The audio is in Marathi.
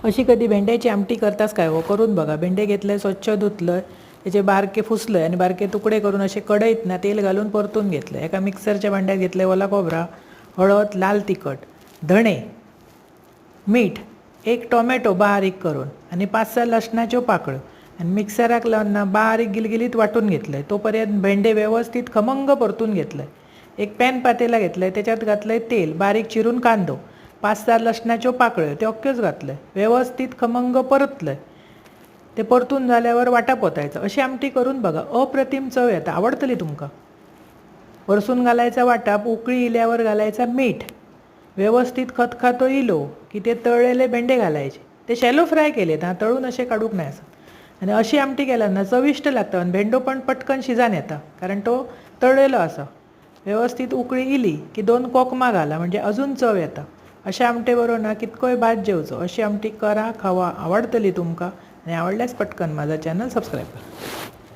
अशी कधी भेंड्याची आमटी करतास काय हो? करून बघा. भेंडे घेतले, स्वच्छ धुतलं, त्याचे बारके फुसलं आणि बारके तुकडे करून असे कढईत ना तेल घालून परतून घेतलं. एका मिक्सरच्या भांड्यात घेतले ओला खोबरा, हळद, लाल तिखट, धणे, मीठ, एक टोमॅटो बारीक करून आणि 5-6 लसणाच्यो पाकळ्यो आणि मिक्सराक लावून ना बारीक गिलगिलीत वाटून घेतलंय. तोपर्यंत भेंडे व्यवस्थित खमंग परतून घेतलंय. एक पॅन पातेला घेतलंय, त्याच्यात घातलंय तेल, बारीक चिरून कांदो, 5-6 लसणाच्यो पाकळ्यो ते अख्ख्योच घातलंय. व्यवस्थित खमंग परतलंय. ते परतून झाल्यावर वाटा पोतायचं. अशी आमटी करून बघा, अप्रतिम चव येतं. आवडतली तुमका. वरसून घालायचा वाटा, उकळी इल्यावर घालायचा मीठ, व्यवस्थित खतखातो इलो की ते तळलेले भेंडे घालायचे. ते शॅलो फ्राय केलेत हां, तळून असे काढूक नाही असं. आणि अशी आमटी केल्यानं चविष्ट लागतं आणि भेंडो पण पटकन शिजान येता, कारण तो तळलेलो असा. व्यवस्थित उकळी इली की 2 कोकमा घाला, म्हणजे अजून चव येता. अशा आमटेबरोबर ना कितकोय भात जेवचो. अशी आमटी करा, खावा. आवडतली तुमका आणि आवडल्यास पटकन माझा चॅनल सबस्क्राईब करा.